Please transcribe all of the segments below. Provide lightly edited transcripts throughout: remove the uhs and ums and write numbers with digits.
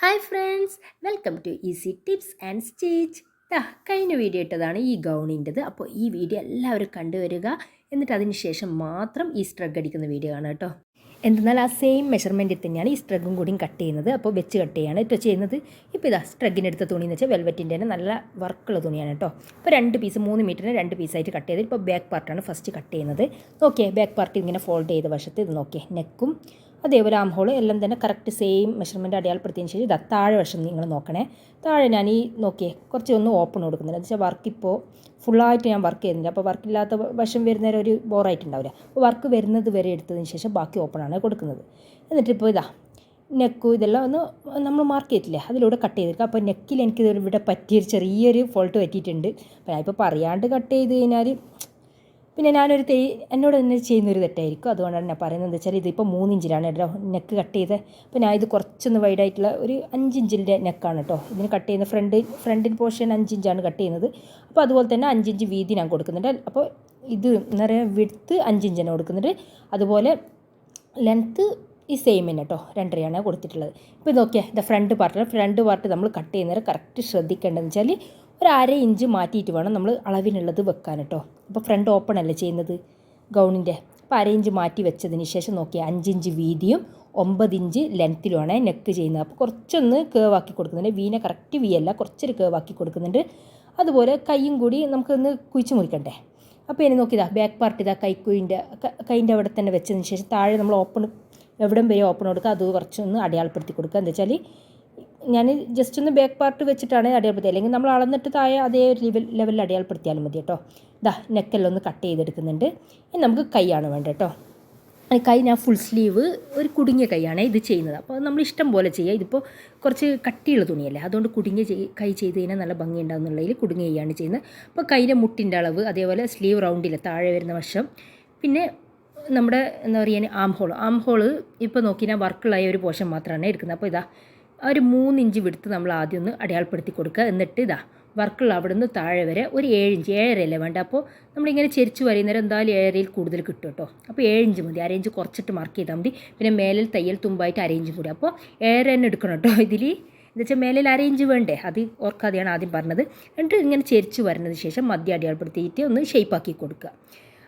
Hi friends, welcome to easy tips and stitch. കഴിഞ്ഞ video ഇട്ടതാണ് ഈ ഗൗണിൻ്റെത്. അപ്പോൾ ഈ വീഡിയോ എല്ലാവരും കണ്ടുവരിക, എന്നിട്ട് അതിന് ശേഷം മാത്രം ഈ സ്ട്രഗ് അടിക്കുന്ന വീഡിയോ ആണ് കേട്ടോ. എന്തെന്നാൽ ആ സെയിം മെഷർമെൻറ്റിൽ തന്നെയാണ് ഈ സ്ട്രഗും കൂടിയും കട്ട് ചെയ്യുന്നത്. അപ്പോൾ വെച്ച് കട്ട് ചെയ്യാണ് ഇപ്പോൾ ചെയ്യുന്നത്. ഇപ്പോൾ ഇതാ സ്ട്രഗിനെടുത്ത തുണി എന്ന് വെച്ചാൽ വെൽവെറ്റിൻ്റെ തന്നെ നല്ല വർക്കുള്ള തുണിയാണ് കേട്ടോ. അപ്പോൾ 3 മീറ്ററിന് 2 പീസായിട്ട് കട്ട് ചെയ്ത് ഇപ്പോൾ ബാക്ക് പാർട്ടാണ് ഫസ്റ്റ് കട്ട് ചെയ്യുന്നത്. നോക്കിയേ, ബാക്ക് പാർട്ട് ഇങ്ങനെ ഫോൾഡ് ചെയ്ത വശത്ത് ഇത് നോക്കിയേ, നെക്കും അതേപോലെ ആം ഹോൾ എല്ലാം തന്നെ കറക്റ്റ് സെയിം മെഷർമെൻറ്റ് അടയാളപ്പെടുത്തിയതിന് ശേഷം ഇതാ താഴെ വശം നിങ്ങൾ നോക്കണേ. താഴെ ഞാൻ ഈ നോക്കിയേ കുറച്ച് ഒന്ന് ഓപ്പൺ കൊടുക്കുന്നുണ്ട്. എന്ന് വെച്ചാൽ വർക്കിപ്പോൾ ഫുള്ളായിട്ട് ഞാൻ വർക്ക് ചെയ്യുന്നില്ല. അപ്പോൾ വർക്കില്ലാത്ത വശം വരുന്നവരെ ഒരു ബോറായിട്ടുണ്ടാവില്ല. അപ്പോൾ വർക്ക് വരുന്നത് വരെ എടുത്തതിന് ശേഷം ബാക്കി ഓപ്പണാണ് കൊടുക്കുന്നത്. എന്നിട്ടിപ്പോൾ ഇതാ നെക്കും ഇതെല്ലാം ഒന്ന് നമ്മൾ മാർക്ക് ചെയ്തിട്ടില്ലേ, അതിലൂടെ കട്ട് ചെയ്തെടുക്കുക. അപ്പോൾ നെക്കിൽ എനിക്ക് ഇവിടെ പറ്റിയൊരു ചെറിയൊരു ഫോൾട്ട് പറ്റിയിട്ടുണ്ട്. അപ്പോൾ ഞാനിപ്പോൾ പറയാണ്ട് കട്ട് ചെയ്ത് കഴിഞ്ഞാൽ പിന്നെ ഞാനൊരു എന്നോട് തന്നെ ചെയ്യുന്നൊരു തെറ്റായിരിക്കും. അതുകൊണ്ടാണ് ഞാൻ പറയുന്നത്. എന്താ വെച്ചാൽ ഇതിപ്പോൾ 3 ഇഞ്ചിലാണ് കേട്ടോ നെക്ക് കട്ട് ചെയ്തത്. അപ്പോൾ ഞാൻ ഇത് കുറച്ചൊന്ന് വൈഡായിട്ടുള്ള ഒരു 5 ഇഞ്ചിൻ്റെ നെക്കാണ് കേട്ടോ ഇതിന് കട്ട് ചെയ്യുന്നത്. ഫ്രണ്ടിൻ പോർഷൻ 5 ഇഞ്ചാണ് കട്ട് ചെയ്യുന്നത്. അപ്പോൾ അതുപോലെ തന്നെ 5 ഇഞ്ച് വീതി ഞാൻ കൊടുക്കുന്നുണ്ട്. അപ്പോൾ ഇത് എന്താ പറയുക, വിഡ്ത്ത് 5 ഇഞ്ചാണ് കൊടുക്കുന്നുണ്ട്. അതുപോലെ ലെങ്ത്ത് ഈ സെയിം തന്നെ കേട്ടോ, 2.5 കൊടുത്തിട്ടുള്ളത്. ഇപ്പോൾ നോക്കിയാൽ ഇത് ഫ്രണ്ട് പാർട്ട് നമ്മൾ കട്ട് ചെയ്യുന്നവരെ കറക്റ്റ് ശ്രദ്ധിക്കേണ്ടതെന്ന് വെച്ചാൽ ഒരു 1/2 ഇഞ്ച് മാറ്റിയിട്ട് വേണം നമ്മൾ അളവിനുള്ളത് വെക്കാൻ കേട്ടോ. അപ്പോൾ ഫ്രണ്ട് ഓപ്പൺ അല്ലേ ചെയ്യുന്നത് ഗൗണിൻ്റെ. അപ്പോൾ 1/2 ഇഞ്ച് മാറ്റി വെച്ചതിന് ശേഷം നോക്കിയാൽ 5 ഇഞ്ച് വീതിയും 9 ഇഞ്ച് ലെങ്ത്തിലുമാണ് നെക്ക് ചെയ്യുന്നത്. അപ്പോൾ കുറച്ചൊന്ന് കേവാക്കി കൊടുക്കുന്നുണ്ട്. വീനെ കറക്റ്റ് വി അല്ല, കുറച്ചൊരു കേവാക്കി കൊടുക്കുന്നുണ്ട്. അതുപോലെ കൈയും കൂടി നമുക്കൊന്ന് കുഴിച്ച് മുറിക്കണ്ടേ. അപ്പോൾ ഇനി നോക്കിയതാ ബാക്ക് പാർട്ട് ഇതാ കൈൻ്റെ അവിടെ തന്നെ വെച്ചതിന് ശേഷം താഴെ നമ്മൾ ഓപ്പൺ എവിടം വരെ ഓപ്പൺ കൊടുക്കുക, അത് കുറച്ചൊന്ന് അടയാളപ്പെടുത്തി കൊടുക്കുക. എന്താ വെച്ചാൽ ഞാൻ ജസ്റ്റ് ഒന്ന് ബാക്ക് പാർട്ട് വെച്ചിട്ടാണ് അടയാളപ്പെടുത്തി, അല്ലെങ്കിൽ നമ്മൾ അളന്നിട്ട് താഴെ അതേ ഒരു ലെവലിൽ അടയാളപ്പെടുത്തിയാലും മതി കേട്ടോ. ഇതാ നെക്കെല്ലാം ഒന്ന് കട്ട് ചെയ്തെടുക്കുന്നുണ്ട്. ഇനി നമുക്ക് കൈയാണ് വേണ്ടത് കേട്ടോ. കൈ ഞാൻ ഫുൾ സ്ലീവ് ഒരു കുടുങ്ങിയ കൈയാണ് ഇത് ചെയ്യുന്നത്. അപ്പോൾ നമ്മൾ ഇഷ്ടം പോലെ ചെയ്യുക. ഇതിപ്പോൾ കുറച്ച് കട്ടിയുള്ള തുണിയല്ലേ, അതുകൊണ്ട് കുടുങ്ങിയ കൈ ചെയ്ത് കഴിഞ്ഞാൽ നല്ല ഭംഗി ഉണ്ടാകുന്നുള്ളതിൽ കുടുങ്ങിയ കൈയാണ് ചെയ്യുന്നത്. അപ്പോൾ കൈയിലെ മുട്ടിൻ്റെ അളവ്, അതേപോലെ സ്ലീവ് റൗണ്ടിൽ താഴെ വരുന്ന വശം, പിന്നെ നമ്മുടെ എന്താ പറയുക ആം ഹോള് ഇപ്പോൾ നോക്കിയാൽ വർക്കുള്ളായ ഒരു പോർഷൻ മാത്രമാണ് എടുക്കുന്നത്. അപ്പോൾ ഇതാ ഒരു 3 ഇഞ്ച് വിടുത്ത് നമ്മൾ ആദ്യം ഒന്ന് അടയാളപ്പെടുത്തി കൊടുക്കുക. എന്നിട്ട് ഇതാ വർക്കുള്ള അവിടെ നിന്ന് താഴെ വരെ ഒരു 7 ഇഞ്ച്, 7.5 വേണ്ട. അപ്പോൾ നമ്മളിങ്ങനെ ചെരിച്ച് വരയുന്നേരം എന്തായാലും 7.5 കൂടുതൽ കിട്ടും കേട്ടോ. അപ്പോൾ 7 ഇഞ്ച് മതി, 1/2 ഇഞ്ച് കുറച്ചിട്ട് മാർക്ക് ചെയ്താൽ മതി. പിന്നെ മേലിൽ തയ്യൽ തുമ്പായിട്ട് 1/2 ഇഞ്ച് കൂടി, അപ്പോൾ 7 തന്നെ എടുക്കണം കേട്ടോ. ഇതിൽ എന്താ വെച്ചാൽ മേലിൽ 1/2 ഇഞ്ച് വേണ്ടേ, അത് ഓർക്കാതെയാണ് ആദ്യം പറഞ്ഞത്. എന്നിട്ട് ഇങ്ങനെ ചെരിച്ച് വരുന്നതിന് ശേഷം മധ്യ അടയാളപ്പെടുത്തിയിട്ട് ഒന്ന് ഷേപ്പാക്കി കൊടുക്കുക.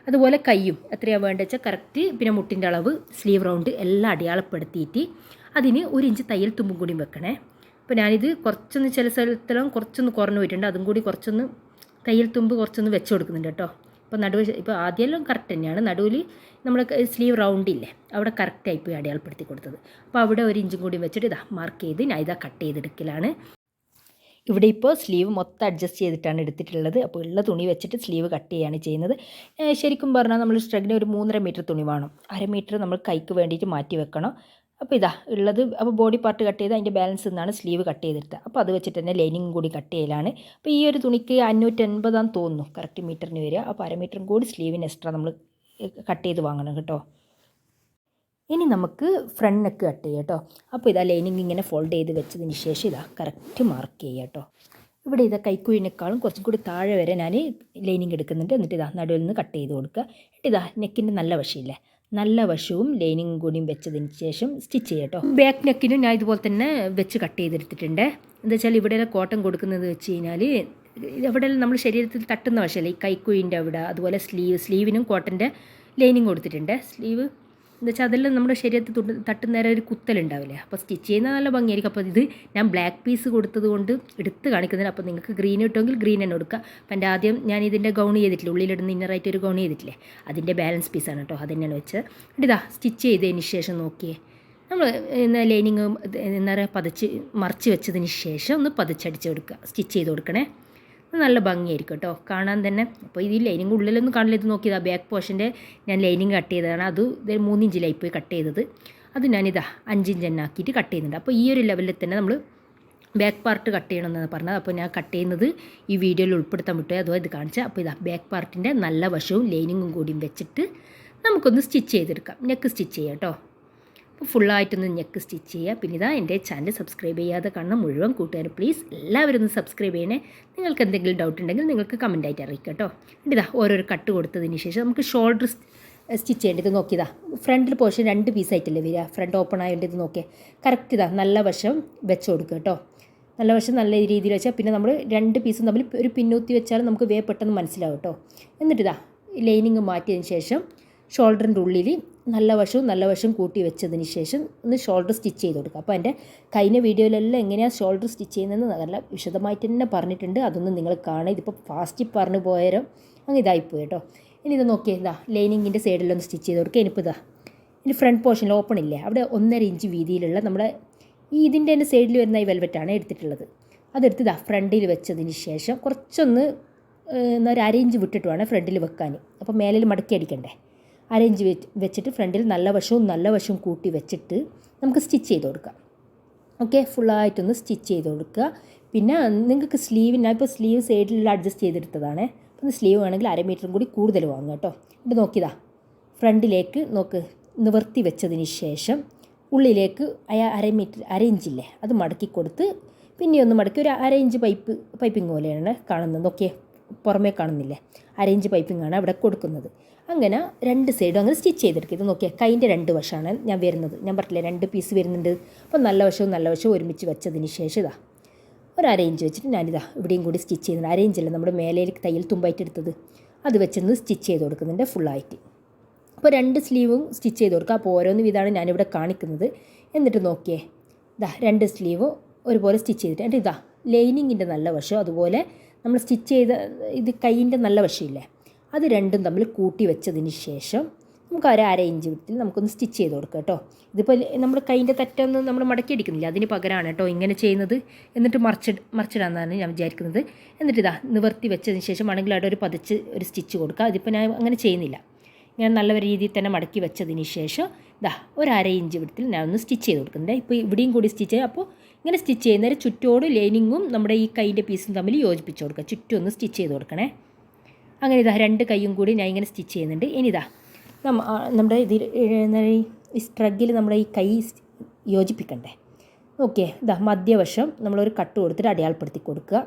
അതുപോലെ കയ്യും എത്രയാണ് വേണ്ടത് വെച്ചാൽ കറക്റ്റ്, പിന്നെ മുട്ടിൻ്റെ അളവ്, സ്ലീവ് റൗണ്ട് എല്ലാം അടയാളപ്പെടുത്തിയിട്ട് അതിന് 1 ഇഞ്ച് തയ്യൽ തുമ്പും കൂടി വെക്കണേ. അപ്പോൾ ഞാനിത് കുറച്ചൊന്ന് ചില സ്ഥലത്തെല്ലാം കുറച്ചൊന്ന് കുറഞ്ഞു പോയിട്ടുണ്ട്. അതും കൂടി കുറച്ചൊന്ന് തയ്യൽ തുമ്പ് കുറച്ചൊന്ന് വെച്ച് കൊടുക്കുന്നുണ്ട് കേട്ടോ. ഇപ്പോൾ ഇപ്പോൾ ആദ്യമെല്ലാം കറക്റ്റ് തന്നെയാണ്. നടുവിൽ നമ്മൾ സ്ലീവ് റൗണ്ടില്ലേ അവിടെ കറക്റ്റായി പോയി അടയാളപ്പെടുത്തി കൊടുത്തത്. അപ്പോൾ അവിടെ 1 ഇഞ്ചും കൂടി വെച്ചിട്ട് ഇതാ മാർക്ക് ചെയ്ത് ഞാൻ ഇതാ കട്ട് ചെയ്തെടുക്കലാണ്. ഇവിടെ ഇപ്പോൾ സ്ലീവ് മൊത്തം അഡ്ജസ്റ്റ് ചെയ്തിട്ടാണ് എടുത്തിട്ടുള്ളത്. അപ്പോൾ ഉള്ള തുണി വെച്ചിട്ട് സ്ലീവ് കട്ട് ചെയ്യുകയാണ് ചെയ്യുന്നത്. ശരിക്കും പറഞ്ഞാൽ നമ്മൾ സ്ട്രഗിന് ഒരു 3.5 മീറ്റർ തുണി വേണം. 1/2 മീറ്റർ നമ്മൾ കൈക്ക് വേണ്ടിയിട്ട് മാറ്റി വെക്കണം. അപ്പോൾ ഇതാ ഉള്ളത്. അപ്പോൾ ബോഡി പാർട്ട് കട്ട് ചെയ്ത് അതിൻ്റെ ബാലൻസ് നിന്നാണ് സ്ലീവ് കട്ട് ചെയ്തെടുത്തത്. അപ്പോൾ അത് വെച്ചിട്ട് തന്നെ ലൈനിങ് കൂടി കട്ട് ചെയ്യലാണ്. അപ്പോൾ ഈ ഒരു തുണിക്ക് 580 തോന്നുന്നു കറക്റ്റ് മീറ്ററിന് വരിക. അപ്പോൾ 1/2 മീറ്ററും കൂടി സ്ലീവിന് എക്സ്ട്രാ നമ്മൾ കട്ട് ചെയ്ത് വാങ്ങണം കേട്ടോ. ഇനി നമുക്ക് ഫ്രണ്ട് നെക്ക് കട്ട് ചെയ്യാം കേട്ടോ. അപ്പോൾ ഇതാ ലൈനിങ് ഇങ്ങനെ ഫോൾഡ് ചെയ്ത് വെച്ചതിന് ശേഷം ഇതാ കറക്റ്റ് മാർക്ക് ചെയ്യുക കേട്ടോ. ഇവിടെ ഇതാ കൈക്കുഴിനേക്കാളും കുറച്ചും കൂടി താഴെ വരെ ഞാൻ ലൈനിങ് എടുക്കുന്നുണ്ട്. എന്നിട്ട് ഇതാ നടുവിൽ നിന്ന് കട്ട് ചെയ്ത് കൊടുക്കുക. എന്നിട്ട് ഇതാ നെക്കിൻ്റെ നല്ല വശമില്ലേ, നല്ല വശവും ലൈനിങ്ങും കൂടിയും വെച്ചതിന് ശേഷം സ്റ്റിച്ച് ചെയ്യുക കേട്ടോ. ബാക്ക് നെക്കിനും ഞാൻ ഇതുപോലെ തന്നെ വെച്ച് കട്ട് ചെയ്തെടുത്തിട്ടുണ്ട്. എന്താ വെച്ചാൽ ഇവിടെയെല്ലാം കോട്ടൺ കൊടുക്കുന്നത് വെച്ച് കഴിഞ്ഞാൽ എവിടെയെല്ലാം നമ്മൾ ശരീരത്തിൽ തട്ടുന്ന വശമല്ലേ, ഈ കൈക്കുഴിൻ്റെ അവിടെ, അതുപോലെ സ്ലീവിനും കോട്ടൻ്റെ ലൈനിങ് കൊടുത്തിട്ടുണ്ട്. സ്ലീവ് എന്താ വെച്ചാൽ അതെല്ലാം നമ്മുടെ ശരീരത്തിൽ തട്ടുന്നേരം ഒരു കുത്തലുണ്ടാവില്ലേ, അപ്പോൾ സ്റ്റിച്ച് ചെയ്യുന്ന നല്ല ഭംഗിയായിരിക്കും. അപ്പോൾ ഇത് ഞാൻ ബ്ലാക്ക് പീസ് കൊടുത്തത് കൊണ്ട് എടുത്ത് കാണിക്കുന്നില്ല. അപ്പോൾ നിങ്ങൾക്ക് ഗ്രീൻ കിട്ടുമെങ്കിൽ ഗ്രീൻ തന്നെ കൊടുക്കുക. അപ്പം എൻ്റെ ആദ്യം ഞാൻ ഇതിൻ്റെ ഗൗൺ ചെയ്തിട്ടില്ല, ഉള്ളിലിടുന്ന ഇന്നറായിട്ട് ഒരു ഗൗൺ ചെയ്തിട്ടില്ലേ, അതിൻ്റെ ബാലൻസ് പീസാണ് കേട്ടോ, അത് തന്നെയാണ് വെച്ചത്. എന്നിട്ട് ഇതാ സ്റ്റിച്ച് ചെയ്തതിന് ശേഷം നോക്കിയേ, നമ്മൾ ലൈനിങ് എന്താ പറയുക മറിച്ച് വെച്ചതിന് ശേഷം ഒന്ന് പതിച്ചടിച്ച് കൊടുക്കുക, സ്റ്റിച്ച് ചെയ്ത് കൊടുക്കണേ. നല്ല ഭംഗിയായിരിക്കും കേട്ടോ കാണാൻ തന്നെ. അപ്പോൾ ഈ ലൈനിങ് ഉള്ളിലൊന്നും കാണില്ല. ഇത് നോക്കിയതാ ബാക്ക് പോർഷൻ്റെ ഞാൻ ലൈനിങ് കട്ട് ചെയ്തതാണ്. അത് 3 ഇഞ്ചിലായി പോയി കട്ട് ചെയ്തത്. അത് ഞാനിതാ 5 ഇഞ്ച് തന്നെ ആക്കിയിട്ട് കട്ട് ചെയ്യുന്നുണ്ട്. അപ്പോൾ ഈ ഒരു ലെവലിൽ തന്നെ നമ്മൾ ബാക്ക് പാർട്ട് കട്ട് ചെയ്യണമെന്നാണ് പറഞ്ഞത്. അപ്പോൾ ഞാൻ കട്ട് ചെയ്യുന്നത് ഈ വീഡിയോയിൽ ഉൾപ്പെടുത്താൻ വിട്ടു, അതോ ഇത് കാണിച്ചാൽ. അപ്പോൾ ഇതാ ബാക്ക് പാർട്ടിൻ്റെ നല്ല വശവും ലൈനിങ്ങും കൂടിയും വെച്ചിട്ട് നമുക്കൊന്ന് സ്റ്റിച്ച് ചെയ്തെടുക്കാം. നെക്ക് സ്റ്റിച്ച് ചെയ്യാം കേട്ടോ. അപ്പോൾ ഫുള്ളായിട്ടൊന്ന് നെക്ക് സ്റ്റിച്ച് ചെയ്യുക. പിന്നെ ഇതാ എൻ്റെ ചാനൽ സബ്സ്ക്രൈബ് ചെയ്യാതെ കാണണം മുഴുവൻ കൂട്ടുകാർ പ്ലീസ് എല്ലാവരും ഒന്ന് സബ്സ്ക്രൈബ് ചെയ്യണേ. നിങ്ങൾക്ക് എന്തെങ്കിലും ഡൗട്ട് ഉണ്ടെങ്കിൽ നിങ്ങൾക്ക് കമൻറ്റായിട്ട് അറിയിക്കാം കേട്ടോ. എന്നിട്ട് ഇതാ ഓരോരോ കട്ട് കൊടുത്തതിന് ശേഷം നമുക്ക് സ്റ്റിച്ച് ചെയ്യേണ്ടത്. നോക്കിയതാ ഫ്രണ്ടിൽ പോർഷൻ 2 പീസായിട്ടല്ലേ വരിക, ഫ്രണ്ട് ഓപ്പൺ ആയതിൻ്റെ ഇത് നോക്കിയേ. കറക്റ്റ് ഇതാ നല്ല വശം വെച്ച് കൊടുക്കുക കേട്ടോ. നല്ല വശം നല്ല രീതിയിൽ വെച്ചാൽ പിന്നെ നമ്മൾ 2 പീസും തമ്മിൽ ഒരു പിന്നൂത്തി വെച്ചാൽ നമുക്ക് പെട്ടെന്ന് മനസ്സിലാവും കേട്ടോ. എന്നിട്ടിതാ ലൈനിങ് മാറ്റിയതിന് ശേഷം ഷോൾഡറിൻ്റെ ഉള്ളിൽ നല്ല വശവും കൂട്ടി വെച്ചതിന് ശേഷം ഒന്ന് ഷോൾഡർ സ്റ്റിച്ച് ചെയ്ത് കൊടുക്കുക. അപ്പോൾ എൻ്റെ കഴിഞ്ഞ വീഡിയോയിലെല്ലാം എങ്ങനെയാണ് ഷോൾഡർ സ്റ്റിച്ച് ചെയ്യുന്നതെന്ന് നല്ല വിശദമായിട്ട് തന്നെ പറഞ്ഞിട്ടുണ്ട്. അതൊന്നും നിങ്ങൾ കാണുക. ഇതിപ്പോൾ ഫാസ്റ്റ് പറഞ്ഞു പോയാലോ അങ്ങ് ഇതായിപ്പോയി കേട്ടോ. ഇനി ഇത് നോക്കിയേ, ഇതാ ലൈനിങ്ങിൻ്റെ സൈഡിലൊന്ന് സ്റ്റിച്ച് ചെയ്ത് കൊടുക്കുക. ഇനിയിപ്പോൾ ഇതാ ഇനി ഫ്രണ്ട് പോർഷനിൽ ഓപ്പൺ ഇല്ലേ, അവിടെ 1.5 ഇഞ്ച് വീതിയിലുള്ള നമ്മുടെ ഈ ഇതിൻ്റെ തന്നെ സൈഡിൽ വരുന്ന ഈ വെൽവെറ്റാണ് എടുത്തിട്ടുള്ളത്. അതെടുത്ത് ഇതാ ഫ്രണ്ടിൽ വെച്ചതിന് ശേഷം കുറച്ചൊന്ന് ഒരു അരയിഞ്ച് വിട്ടിട്ട് വേണം ഫ്രണ്ടിൽ വെക്കാൻ. അപ്പോൾ മേലിൽ മടക്കി അടിക്കണ്ടേ. അരയിഞ്ച് വെച്ചിട്ട് ഫ്രണ്ടിൽ നല്ല വശവും കൂട്ടി വെച്ചിട്ട് നമുക്ക് സ്റ്റിച്ച് ചെയ്ത് കൊടുക്കാം. ഓക്കെ, ഫുള്ളായിട്ടൊന്ന് സ്റ്റിച്ച് ചെയ്ത് കൊടുക്കുക. പിന്നെ നിങ്ങൾക്ക് ഞാൻ ഇപ്പോൾ സ്ലീവ് സൈഡിൽ അഡ്ജസ്റ്റ് ചെയ്തെടുത്തതാണ്. അപ്പം സ്ലീവ് വേണമെങ്കിൽ 1/2 മീറ്ററും കൂടി കൂടുതൽ വാങ്ങുക കേട്ടോ. ഇത് നോക്കിയതാ ഫ്രണ്ടിലേക്ക് നിവർത്തി വെച്ചതിന് ശേഷം ഉള്ളിലേക്ക് 1/2 ഇഞ്ചില്ലേ അത് മടക്കി കൊടുത്ത് പിന്നെ ഒന്ന് മടക്കി ഒരു 1/2 ഇഞ്ച് പൈപ്പിംഗ് പോലെയാണ് കാണുന്നത്. നോക്കിയേ, പുറമേ കാണുന്നില്ലേ, 1/2 ഇഞ്ച് പൈപ്പിംഗാണ് അവിടെ കൊടുക്കുന്നത്. അങ്ങനെ 2 സൈഡും അങ്ങനെ സ്റ്റിച്ച് ചെയ്തെടുക്കുക. ഇത് നോക്കിയാൽ കൈൻ്റെ 2 വശമാണ് ഞാൻ വരുന്നത്. ഞാൻ പറഞ്ഞില്ലേ 2 പീസ് വരുന്നുണ്ട്. അപ്പോൾ നല്ല വശവും ഒരുമിച്ച് വെച്ചതിന് ശേഷം ഇതാ ഒരു 1/2 ഇഞ്ച് വെച്ചിട്ട് ഞാനിതാ ഇവിടെയും കൂടി സ്റ്റിച്ച് ചെയ്യുന്നുണ്ട്. 1/2 ഇഞ്ചല്ല നമ്മുടെ മേലേക്ക് തയ്യൽ തുമ്പായിട്ട് എടുത്തത്, അത് വെച്ചൊന്ന് സ്റ്റിച്ച് ചെയ്ത് കൊടുക്കുന്നുണ്ട് ഫുള്ളായിട്ട്. അപ്പോൾ 2 സ്ലീവും സ്റ്റിച്ച് ചെയ്ത് കൊടുക്കുക. അപ്പോൾ ഓരോന്ന് വിധമാണ് ഞാനിവിടെ കാണിക്കുന്നത്. എന്നിട്ട് നോക്കിയേ, ഇതാ 2 സ്ലീവും ഒരുപോലെ സ്റ്റിച്ച് ചെയ്തിട്ട് എന്നിട്ട് ഇതാ ലൈനിങ്ങിൻ്റെ നല്ല വശം അതുപോലെ നമ്മൾ സ്റ്റിച്ച് ചെയ്ത ഇത് കൈയിൻ്റെ നല്ല വശമില്ലേ അത് രണ്ടും തമ്മിൽ കൂട്ടി വെച്ചതിന് ശേഷം നമുക്ക് 1/2 ഇഞ്ച് വിട്ടിൽ നമുക്കൊന്ന് സ്റ്റിച്ച് ചെയ്ത് കൊടുക്കാം കേട്ടോ. ഇതിപ്പോൾ നമ്മൾ കൈയിൻ്റെ തെറ്റൊന്നും നമ്മൾ മടക്കി അടിക്കുന്നില്ല, അതിന് പകരമാണ് കേട്ടോ ഇങ്ങനെ ചെയ്യുന്നത്. എന്നിട്ട് മറിച്ചിടാമെന്നാണ് ഞാൻ വിചാരിക്കുന്നത്. എന്നിട്ട് ഇതാ നിവർത്തി വെച്ചതിന് ശേഷം ആണെങ്കിൽ അവിടെ ഒരു സ്റ്റിച്ച് കൊടുക്കുക. അതിപ്പോൾ ഞാൻ അങ്ങനെ ചെയ്യുന്നില്ല. ഞാൻ നല്ല രീതിയിൽ തന്നെ മടക്കി വെച്ചതിന് ശേഷം ഇതാ ഒരു 1/2 ഇഞ്ച് വിടത്തിൽ ഞാൻ ഒന്ന് സ്റ്റിച്ച് ചെയ്ത് കൊടുക്കുന്നുണ്ട്. ഇപ്പോൾ ഇവിടെയും കൂടി സ്റ്റിച്ച് ചെയ്യുക. അപ്പോൾ ഇങ്ങനെ സ്റ്റിച്ച് ചെയ്യുന്നേരം ചുറ്റോട് ലൈനിങ്ങും നമ്മുടെ ഈ കൈൻ്റെ പീസും തമ്മിൽ യോജിപ്പിച്ച് കൊടുക്കുക. ചുറ്റും ഒന്ന് സ്റ്റിച്ച് ചെയ്ത് കൊടുക്കണേ. അങ്ങനെ ഇതാ 2 കൈയും കൂടി ഞാൻ ഇങ്ങനെ സ്റ്റിച്ച് ചെയ്യുന്നുണ്ട്. ഇനി ഇതാ നമ്മുടെ ഈ സ്ട്രഗിൽ നമ്മുടെ ഈ കൈ യോജിപ്പിക്കണ്ടേ. ഓക്കെ, ഇതാ മധ്യവശം നമ്മളൊരു കട്ട് കൊടുത്തിട്ട് അടയാളപ്പെടുത്തി കൊടുക്കുക.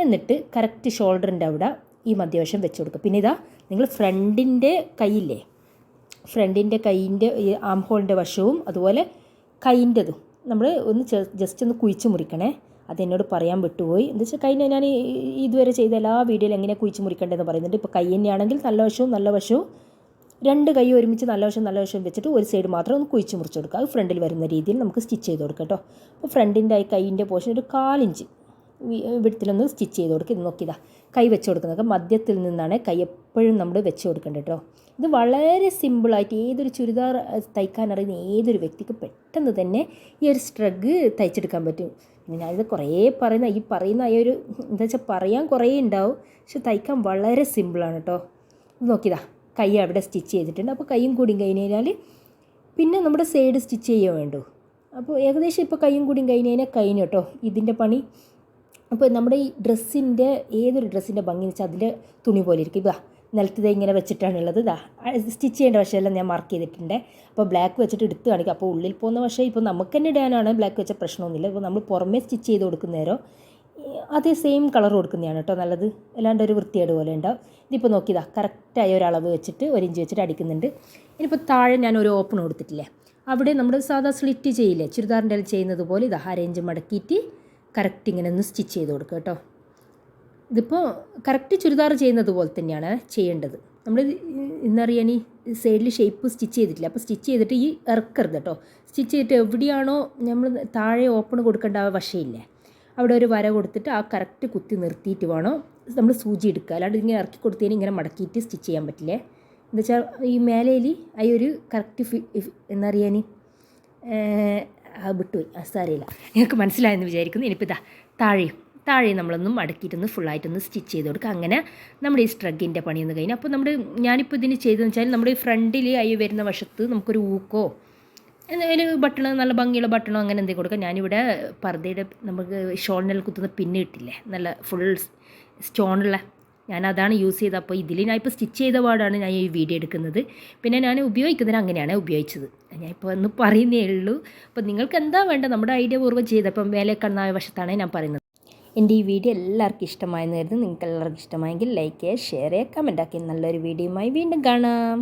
എന്നിട്ട് കറക്റ്റ് ഷോൾഡറിൻ്റെ അവിടെ ഈ മധ്യവശം വെച്ച് കൊടുക്കുക. പിന്നെ ഇതാ നിങ്ങൾ ഫ്രണ്ടിൻ്റെ കൈയില്ലേ, ഫ്രണ്ടിൻ്റെ കൈയിൻ്റെ ഈ ആം ഹോളിൻ്റെ വശവും അതുപോലെ കൈൻ്റെതും നമ്മൾ ഒന്ന് ജസ്റ്റ് ഒന്ന് കുഴിച്ച് മുറിക്കണേ. അതെന്നോട് പറയാൻ വിട്ടുപോയി. എന്താ വെച്ചാൽ കൈ ഞാൻ ഇതുവരെ ചെയ്ത എല്ലാ വീഡിയോയിലും എങ്ങനെ കുഴിച്ച് മുറിക്കേണ്ടതെന്ന് പറയുന്നുണ്ട്. ഇപ്പോൾ കൈ തന്നെയാണെങ്കിൽ നല്ല വശവും 2 കൈ ഒരുമിച്ച് നല്ല വശവും വെച്ചിട്ട് ഒരു സൈഡ് മാത്രം ഒന്ന് കുഴിച്ച് മുറിച്ച് കൊടുക്കുക. അത് ഫ്രണ്ടിൽ വരുന്ന രീതിയിൽ നമുക്ക് സ്റ്റിച്ച് ചെയ്ത് കൊടുക്കാം കേട്ടോ. അപ്പോൾ ഫ്രണ്ടിൻ്റെ കൈയിൻ്റെ പോർഷൻ ഒരു 1/4 ഇഞ്ച് വിടത്തിലൊന്ന് സ്റ്റിച്ച് ചെയ്ത് കൊടുക്കുക. ഇത് നോക്കിയതാ കൈ വെച്ച് കൊടുക്കുന്നത് മധ്യത്തിൽ നിന്നാണ് കൈ എപ്പോഴും നമ്മൾ വെച്ച് കൊടുക്കേണ്ടത് കേട്ടോ. ഇത് വളരെ സിമ്പിളായിട്ട് ഏതൊരു ചുരിദാർ തയ്ക്കാൻ അറിയുന്ന ഏതൊരു വ്യക്തിക്ക് പെട്ടെന്ന് തന്നെ ഈ ഒരു സ്ട്രഗ് തയ്ച്ചെടുക്കാൻ പറ്റും. ഞാനിത് കുറേ പറയുന്ന ഈ ഒരു എന്താ വെച്ചാൽ പറയാൻ കുറേ ഉണ്ടാവും, പക്ഷെ തയ്ക്കാൻ വളരെ സിമ്പിളാണ് കേട്ടോ. ഇത് നോക്കിയതാ കൈ അവിടെ സ്റ്റിച്ച് ചെയ്തിട്ടുണ്ട്. അപ്പോൾ കൈയും കൂടിയും കഴിഞ്ഞ് കഴിഞ്ഞാൽ പിന്നെ നമ്മുടെ സൈഡ് സ്റ്റിച്ച് ചെയ്യാൻ വേണ്ടു. അപ്പോൾ ഏകദേശം ഇപ്പോൾ കൈയും കൂടിയും കഴിഞ്ഞ് കഴിഞ്ഞു കേട്ടോ ഇതിൻ്റെ പണി. അപ്പോൾ നമ്മുടെ ഈ ഏതൊരു ഡ്രസ്സിൻ്റെ ഭംഗി വെച്ചാൽ അതിൻ്റെ തുണി പോലെ ഇരിക്കും. ഇതാ നിലത്ത് ഇങ്ങനെ വെച്ചിട്ടാണുള്ളത്. ഇതാ സ്റ്റിച്ച് ചെയ്യേണ്ട വശമെല്ലാം ഞാൻ മാർക്ക് ചെയ്തിട്ടുണ്ട്. അപ്പോൾ ബ്ലാക്ക് വെച്ചിട്ട് എടുത്ത് കാണിക്കുക. അപ്പോൾ ഉള്ളിൽ പോകുന്ന വശം ഇപ്പോൾ നമുക്ക് തന്നെ ഇടാനാണ് ബ്ലാക്ക് വെച്ച പ്രശ്നമൊന്നുമില്ല. ഇപ്പോൾ നമ്മൾ പുറമേ സ്റ്റിച്ച് ചെയ്ത് കൊടുക്കുന്നേരോ അതേ സെയിം കളർ കൊടുക്കുന്നതാണ് കേട്ടോ നല്ലത്. അല്ലാണ്ട് ഒരു വൃത്തിയേട് പോലെ ഉണ്ടാവും. ഇതിപ്പോൾ നോക്കിയതാ കറക്റ്റായ ഒരളവ് വെച്ചിട്ട് 1 ഇഞ്ച് വെച്ചിട്ട് അടിക്കുന്നുണ്ട്. ഇനിയിപ്പോൾ താഴെ ഞാൻ ഒരു ഓപ്പൺ കൊടുത്തിട്ടില്ലേ, അവിടെ നമ്മൾ സാധാ സ്ലിറ്റ് ചെയ്യില്ലേ ചുരിദാറിൻ്റെ ചെയ്യുന്നത് പോലെ ഇതാ 1/2 ഇഞ്ച് മടക്കിയിട്ട് കറക്റ്റ് ഇങ്ങനെ ഒന്ന് സ്റ്റിച്ച് ചെയ്ത് കൊടുക്കുക കേട്ടോ. ഇതിപ്പോൾ കറക്റ്റ് ചുരിദാർ ചെയ്യുന്നത് പോലെ തന്നെയാണ് ചെയ്യേണ്ടത്. നമ്മൾ എന്നറിയാൻ ഈ സൈഡിൽ ഷേപ്പ് സ്റ്റിച്ച് ചെയ്തിട്ടില്ല. അപ്പോൾ സ്റ്റിച്ച് ചെയ്തിട്ട് ഈ ഇറക്കരുത് കേട്ടോ. സ്റ്റിച്ച് ചെയ്തിട്ട് എവിടെയാണോ നമ്മൾ താഴെ ഓപ്പൺ കൊടുക്കേണ്ട ആ വശയില്ലേ അവിടെ ഒരു വര കൊടുത്തിട്ട് ആ കറക്റ്റ് കുത്തി നിർത്തിയിട്ട് വേണം നമ്മൾ സൂചി എടുക്കുക. അല്ലാണ്ട് ഇങ്ങനെ ഇറക്കി കൊടുത്തതിന് ഇങ്ങനെ മടക്കിയിട്ട് സ്റ്റിച്ച് ചെയ്യാൻ പറ്റില്ലേ. എന്താ വെച്ചാൽ ഈ മേലയിൽ ആ ഒരു കറക്റ്റ് എന്നറിയാൻ വിട്ടുപോയി, സാരമില്ല, നിങ്ങൾക്ക് മനസ്സിലായെന്ന് വിചാരിക്കുന്നു. ഇനിയിപ്പോൾ ഇതാ താഴെ നമ്മളൊന്നും മടക്കിയിട്ടൊന്ന് ഫുള്ളായിട്ടൊന്ന് സ്റ്റിച്ച് ചെയ്ത് കൊടുക്കുക. അങ്ങനെ നമ്മുടെ ഈ സ്ട്രഗിൻ്റെ പണിയൊന്ന് കഴിഞ്ഞു. അപ്പോൾ ഞാനിപ്പോൾ ഇതിന് ചെയ്തതെന്ന് വെച്ചാൽ നമ്മുടെ ഈ ഫ്രണ്ടിൽ ആയി വരുന്ന വശത്ത് നമുക്കൊരു ഊക്കോ എന്തെങ്കിലും ബട്ടണോ നല്ല ഭംഗിയുള്ള ബട്ടണോ അങ്ങനെ എന്തെങ്കിലും കൊടുക്കാം. ഞാനിവിടെ പർദ്ദയുടെ നമുക്ക് ഷോളിനെൽ കുത്തുന്ന പിന്ന് കിട്ടില്ലേ നല്ല ഫുൾ സ്റ്റോണുള്ള, ഞാനതാണ് യൂസ് ചെയ്തത്. അപ്പോൾ ഇതിൽ ഞാൻ ഇപ്പോൾ സ്റ്റിച്ച് ചെയ്ത പാടാണ് ഞാൻ ഈ വീഡിയോ എടുക്കുന്നത്. പിന്നെ ഞാൻ ഉപയോഗിക്കുന്നതിന് അങ്ങനെയാണ് ഉപയോഗിച്ചത്. ഞാനിപ്പോൾ ഒന്ന് പറയുന്നേ ഉള്ളൂ. അപ്പോൾ നിങ്ങൾക്ക് എന്താ വേണ്ട നമ്മുടെ ഐഡിയ പൂർവ്വം ചെയ്തപ്പം മേലെ കണ്ണായ വശത്താണ് ഞാൻ പറയുന്നത്. എൻ്റെ ഈ വീഡിയോ എല്ലാവർക്കും ഇഷ്ടമായെന്ന് കരുതുന്നു. നിങ്ങൾക്ക് എല്ലാവർക്കും ഇഷ്ടമായെങ്കിൽ ലൈക്ക് ചെയ്യുക, ഷെയർ ചെയ്യുക, കമൻറ്റ് ആക്കി നല്ലൊരു വീഡിയോയുമായി വീണ്ടും കാണാം.